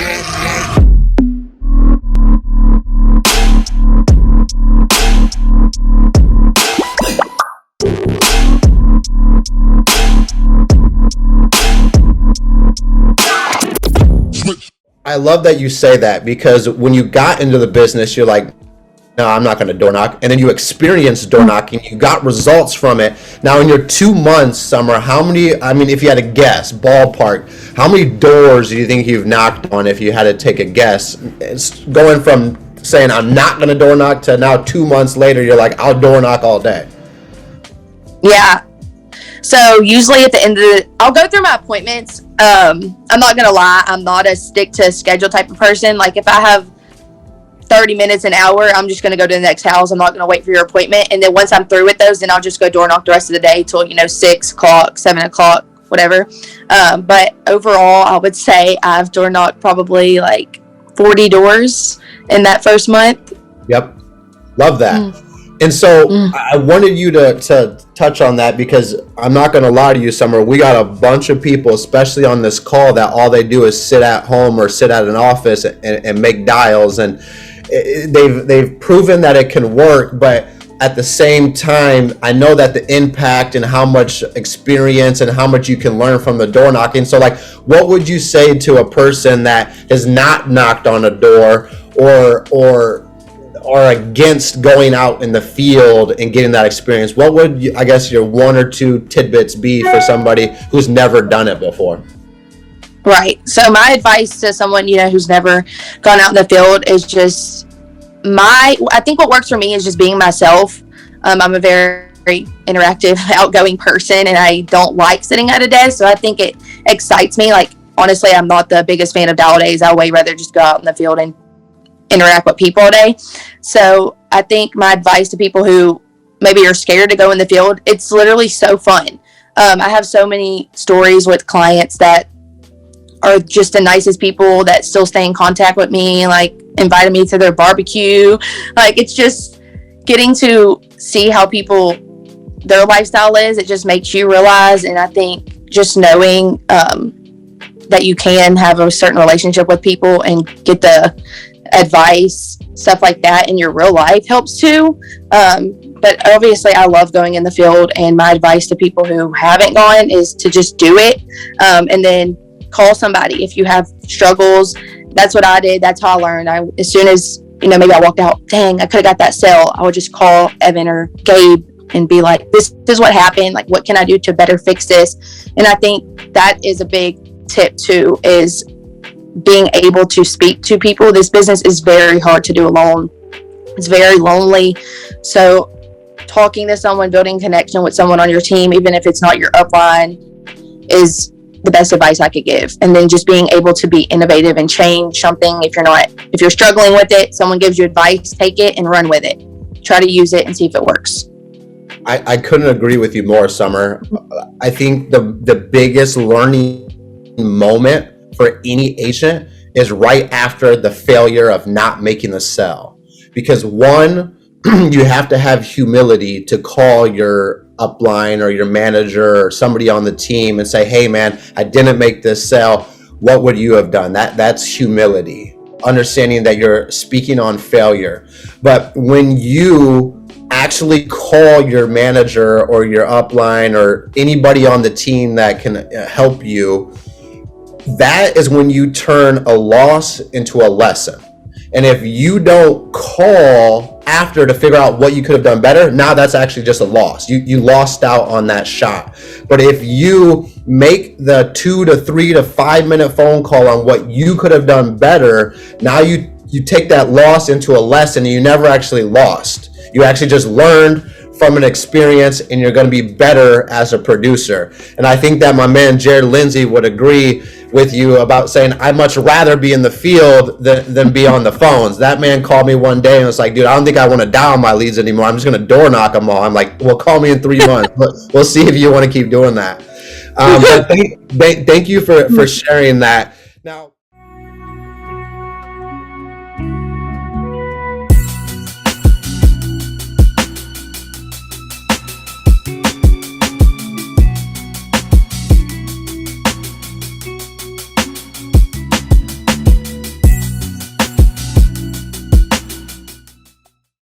I love that you say that, because when you got into the business, you're like, no, I'm not going to door knock. And then you experienced door knocking, you got results from it. Now in your 2 months, Summer, how many, I mean, if you had to guess, ballpark, how many doors do you think you've knocked on if you had to take a guess? It's going from saying I'm not going to door knock to now 2 months later, you're like, I'll door knock all day. Yeah. So usually at the end of I'll go through my appointments. I'm not going to lie. I'm not a stick to schedule type of person. Like if I have 30 minutes, an hour, I'm just going to go to the next house. I'm not going to wait for your appointment. And then once I'm through with those, then I'll just go door knock the rest of the day till, 6 o'clock, 7 o'clock, whatever. But overall, I would say I've door knocked probably like 40 doors in that first month. Yep. Love that. And so I wanted you to touch on that, because I'm not going to lie to you, Summer. We got a bunch of people, especially on this call, that all they do is sit at home or sit at an office and make dials. And they've proven that it can work. But at the same time, I know that the impact and how much experience and how much you can learn from the door knocking. So like, what would you say to a person that has not knocked on a door or are against going out in the field and getting that experience? What would you, I guess, your 1 or 2 tidbits be for somebody who's never done it before? Right. So my advice to someone, who's never gone out in the field is just I think what works for me is just being myself. I'm a very interactive, outgoing person, and I don't like sitting at a desk. So I think it excites me. Like, honestly, I'm not the biggest fan of dial days. I'd way rather just go out in the field and interact with people all day. So I think my advice to people who maybe are scared to go in the field, it's literally so fun. I have so many stories with clients that are just the nicest people that still stay in contact with me, like invited me to their barbecue. Like, it's just getting to see how their lifestyle is. It just makes you realize. And I think just knowing that you can have a certain relationship with people and get the advice, stuff like that in your real life helps too. But obviously I love going in the field, and my advice to people who haven't gone is to just do it. And then call somebody if you have struggles. That's what I did. That's how I learned. As soon as, maybe I walked out, dang, I could have got that sale, I would just call Evan or Gabe and be like, this is what happened. Like, what can I do to better fix this? And I think that is a big tip too, is being able to speak to people. This business is very hard to do alone. It's very lonely. So talking to someone, building connection with someone on your team, even if it's not your upline, is the best advice I could give. And then just being able to be innovative and change something. If you're struggling with it, someone gives you advice, take it and run with it. Try to use it and see if it works. I couldn't agree with you more, Summer. I think the biggest learning moment for any agent is right after the failure of not making the sell. Because one, you have to have humility to call your upline or your manager or somebody on the team and say, hey man, I didn't make this sale. What would you have done? That's humility, understanding that you're speaking on failure. But when you actually call your manager or your upline or anybody on the team that can help you, that is when you turn a loss into a lesson. And if you don't call after to figure out what you could have done better, now that's actually just a loss. You lost out on that shot. But if you make the 2 to 3 to 5 minute phone call on what you could have done better, now you take that loss into a lesson, and you never actually lost. You actually just learned from an experience, and you're going to be better as a producer. And I think that my man Jared Lindsay would agree with you about saying, I'd much rather be in the field than be on the phones. That man called me one day and was like, dude, I don't think I want to dial my leads anymore. I'm just going to door knock them all. I'm like, well, call me in 3 months. We'll see if you want to keep doing that. But thank you for sharing that. Now,